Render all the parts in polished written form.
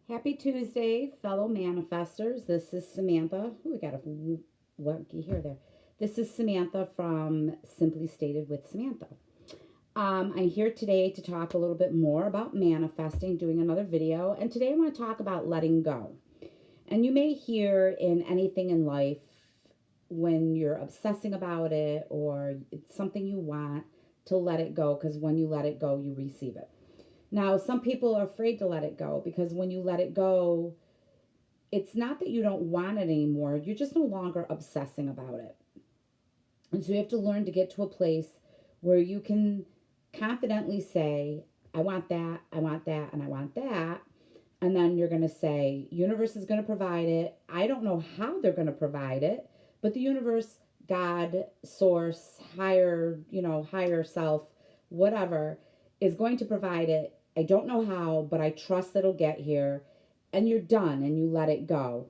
Happy Tuesday, fellow manifestors. This is Samantha. Ooh, we got a wonky hair there. This is Samantha from Simply Stated with Samantha. I'm here today to talk a little bit more about manifesting, doing another video. And today I want to talk about letting go. And you may hear in anything in life when you're obsessing about it or it's something you want to let it go, because when you let it go, you receive it. Now, some people are afraid to let it go because when you let it go, it's not that you don't want it anymore. You're just no longer obsessing about it. And so you have to learn to get to a place where you can confidently say, I want that, I want that, and I want that. And then you're going to say, universe is going to provide it. I don't know how they're going to provide it, but the universe, God, source, higher self, whatever, is going to provide it. I don't know how, but I trust it'll get here. And you're done and you let it go.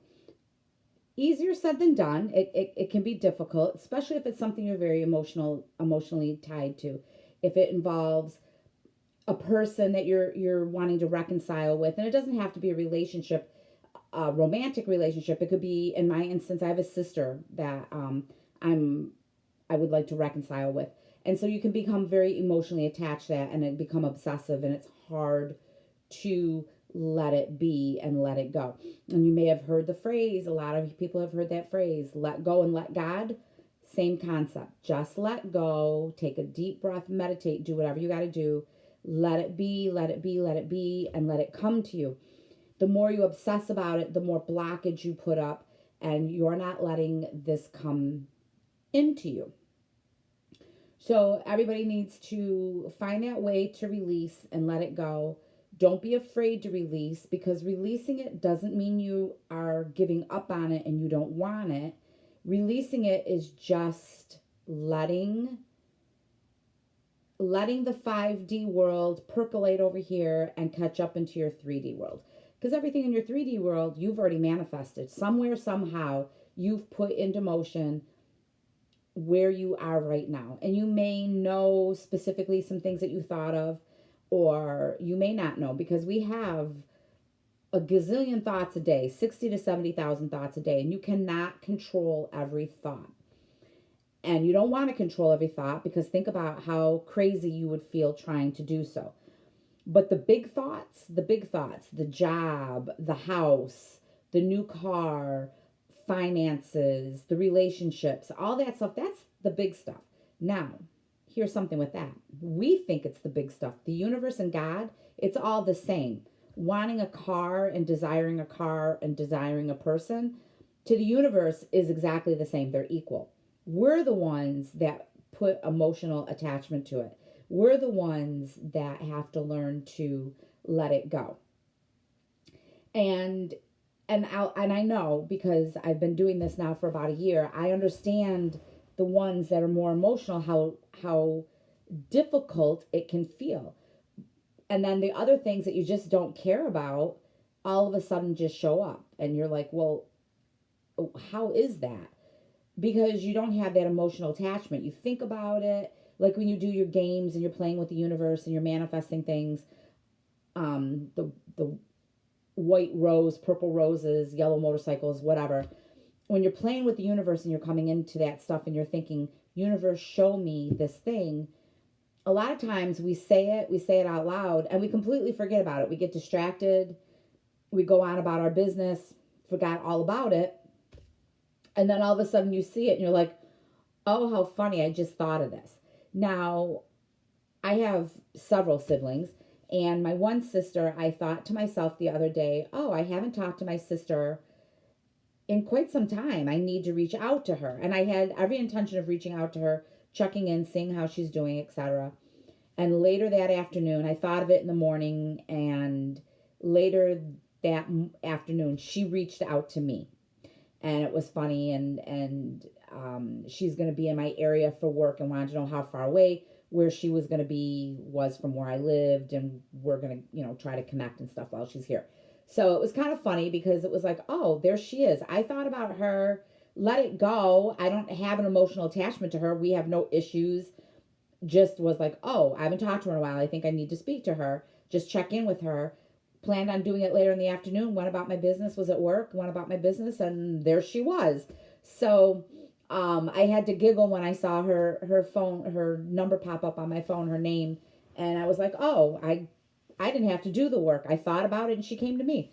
Easier said than done. It can be difficult, especially if it's something you're very emotionally tied to. If it involves a person that you're wanting to reconcile with, and it doesn't have to be a relationship, a romantic relationship. It could be, in my instance, I have a sister that I'm I would like to reconcile with, and so you can become very emotionally attached to that, and it become obsessive, and it's hard to let it be and let it go. And you may have heard the phrase, a lot of people have heard that phrase, let go and let God. Same concept. Just let go, take a deep breath, meditate, do whatever you got to do. Let it be, let it be, let it be, and let it come to you. The more you obsess about it, the more blockage you put up, and you're not letting this come into you. So everybody needs to find that way to release and let it go. Don't be afraid to release, because releasing it doesn't mean you are giving up on it and you don't want it. Releasing it is just letting the 5D world percolate over here and catch up into your 3D world. Because everything in your 3D world, you've already manifested. Somewhere, somehow, you've put into motion where you are right now. And you may know specifically some things that you thought of, or you may not know, because we have a gazillion thoughts a day, 60 to 70,000 thoughts a day, and you cannot control every thought. And you don't want to control every thought, because think about how crazy you would feel trying to do so. But the job, the house, the new car, finances, the relationships, all that stuff, that's the big stuff. Now, here's something with that. We think it's the big stuff. The universe and God, it's all the same. Wanting a car and desiring a car and desiring a person, to the universe is exactly the same. They're equal. We're the ones that put emotional attachment to it. We're the ones that have to learn to let it go. And I know, because I've been doing this now for about a year, I understand the ones that are more emotional, how difficult it can feel. And then the other things that you just don't care about all of a sudden just show up, and you're like, well, how is that? Because you don't have that emotional attachment. You think about it like when you do your games and you're playing with the universe and you're manifesting things. The white rose, purple roses, yellow motorcycles, whatever. When you're playing with the universe and you're coming into that stuff and you're thinking, universe, show me this thing. A lot of times we say it out loud, and we completely forget about it. We get distracted. We go on about our business, forgot all about it. And then all of a sudden you see it and you're like, oh, how funny, I just thought of this. Now, I have several siblings, and my one sister, I thought to myself the other day, oh, I haven't talked to my sister in quite some time. I need to reach out to her. And I had every intention of reaching out to her, checking in, seeing how she's doing, etc. And later that afternoon, I thought of it in the morning, and later that afternoon, she reached out to me. And it was funny, and she's going to be in my area for work and wanted to know how far away where she was going to be was from where I lived, and we're going to, try to connect and stuff while she's here. So it was kind of funny, because it was like, oh, there she is. I thought about her, let it go. I don't have an emotional attachment to her. We have no issues. Just was like, oh, I haven't talked to her in a while. I think I need to speak to her. Just check in with her. planned on doing it later in the afternoon, went about my business, was at work, went about my business, and there she was. So I had to giggle when I saw her number pop up on my phone, her name, and I was like, oh, I didn't have to do the work. I thought about it, and she came to me.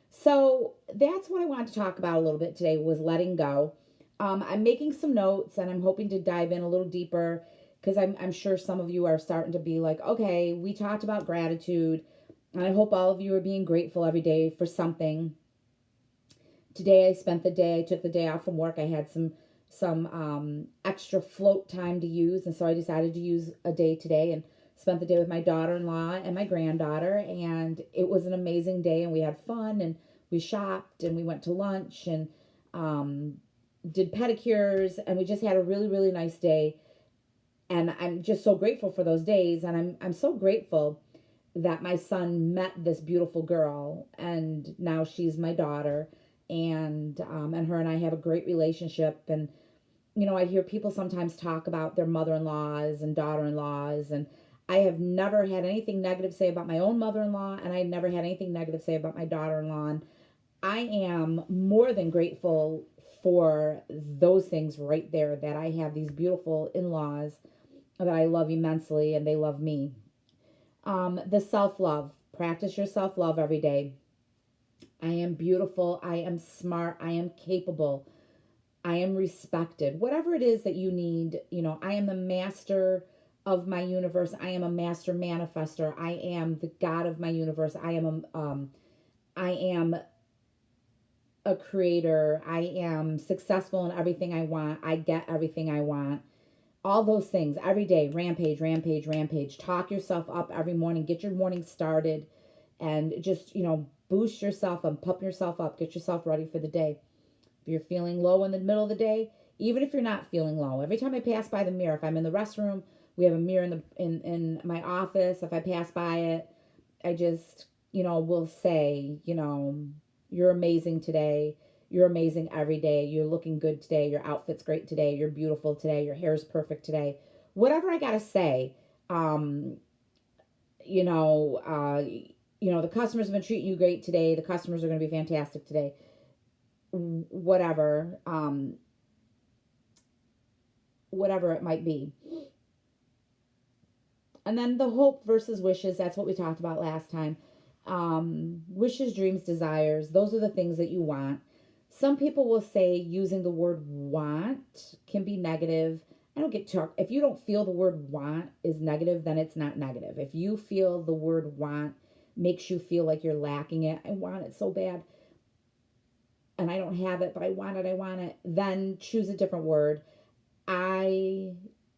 So that's what I wanted to talk about a little bit today was letting go. I'm making some notes, and I'm hoping to dive in a little deeper because I'm sure some of you are starting to be like, okay, we talked about gratitude, and I hope all of you are being grateful every day for something. Today I spent the day, I took the day off from work. I had some extra float time to use, and so I decided to use a day today and spent the day with my daughter-in-law and my granddaughter, and it was an amazing day, and we had fun, and we shopped, and we went to lunch, and um, did pedicures, and we just had a really, really nice day. And I'm just so grateful for those days, and I'm so grateful that my son met this beautiful girl, and now she's my daughter, and her and I have a great relationship. And I hear people sometimes talk about their mother-in-laws and daughter-in-laws, and I have never had anything negative to say about my own mother-in-law, and I never had anything negative to say about my daughter-in-law. And I am more than grateful for those things right there, that I have these beautiful in-laws that I love immensely, and they love me. The self-love. Practice your self-love every day. I am beautiful. I am smart. I am capable. I am respected. Whatever it is that you need, I am the master of my universe. I am a master manifester. I am the God of my universe. I am a creator. I am successful in everything I want. I get everything I want. All those things every day. Rampage, rampage, rampage. Talk yourself up every morning. Get your morning started, and just, boost yourself and pump yourself up. Get yourself ready for the day. If you're feeling low in the middle of the day, even if you're not feeling low, every time I pass by the mirror, if I'm in the restroom, we have a mirror in my office. If I pass by it, I just, will say, you're amazing today. You're amazing every day. You're looking good today. Your outfit's great today. You're beautiful today. Your hair's perfect today. Whatever I gotta say, um, you know, uh, the customers have been treating you great today. The customers are going to be fantastic today. Whatever, whatever it might be. And then the hope versus wishes. That's what we talked about last time. Wishes, dreams, desires. Those are the things that you want. Some people will say using the word want can be negative. I don't get talk. If you don't feel the word want is negative, then it's not negative. If you feel the word want makes you feel like you're lacking it, I want it so bad, and I don't have it, but I want it, then choose a different word. I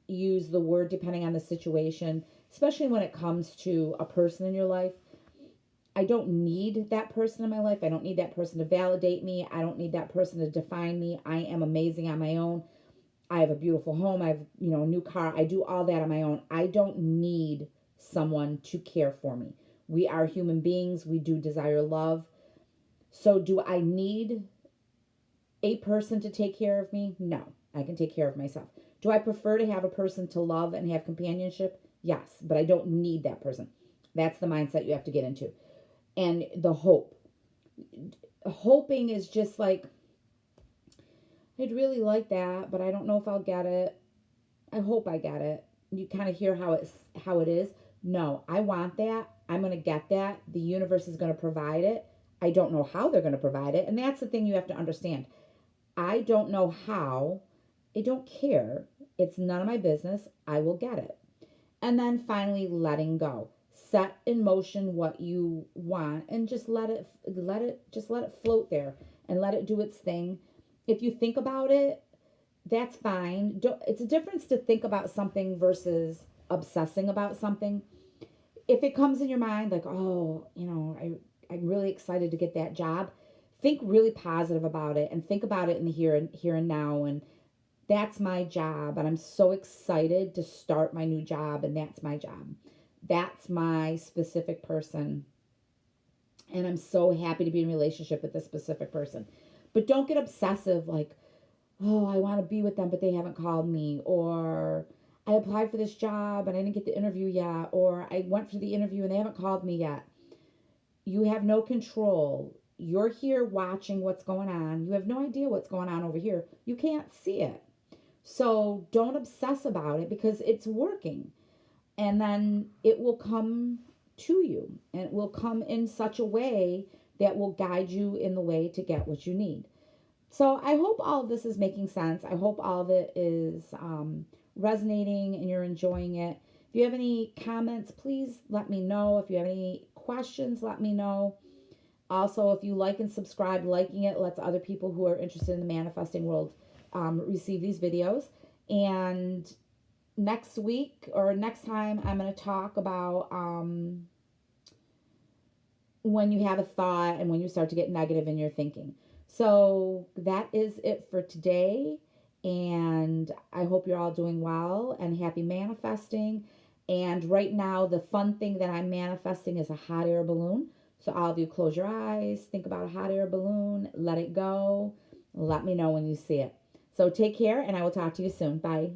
use the word depending on the situation, especially when it comes to a person in your life. I don't need that person in my life. I don't need that person to validate me. I don't need that person to define me. I am amazing on my own. I have a beautiful home. I have, a new car. I do all that on my own. I don't need someone to care for me. We are human beings. We do desire love. So do I need a person to take care of me? No, I can take care of myself. Do I prefer to have a person to love and have companionship? Yes, but I don't need that person. That's the mindset you have to get into. And the hope. Hoping is just like, I'd really like that, but I don't know if I'll get it. I hope I get it. You kind of hear how it is. No, I want that. I'm going to get that. The universe is going to provide it. I don't know how they're going to provide it. And that's the thing you have to understand. I don't know how. I don't care. It's none of my business. I will get it. And then finally, letting go. Set in motion what you want and just let it float there and let it do its thing. If you think about it, that's fine. It's a difference to think about something versus obsessing about something. If it comes in your mind like, oh, I'm really excited to get that job, think really positive about it and think about it in the here and now. And that's my job, and I'm so excited to start my new job, and that's my job. That's my specific person, and I'm so happy to be in a relationship with this specific person. But don't get obsessive like, oh, I want to be with them, but they haven't called me, or I applied for this job and I didn't get the interview yet, or I went for the interview and they haven't called me yet. You have no control. You're here watching what's going on. You have no idea what's going on over here. You can't see it. So don't obsess about it because it's working. And then it will come to you, and it will come in such a way that will guide you in the way to get what you need. So I hope all of this is making sense. I hope all of it is resonating and you're enjoying it. If you have any comments, please let me know. If you have any questions, let me know. Also, if you like and subscribe, liking it lets other people who are interested in the manifesting world receive these videos. And next week or next time, I'm going to talk about when you have a thought and when you start to get negative in your thinking. So that is it for today. And I hope you're all doing well and happy manifesting. And right now, the fun thing that I'm manifesting is a hot air balloon. So all of you close your eyes, think about a hot air balloon, let it go. Let me know when you see it. So take care, and I will talk to you soon. Bye.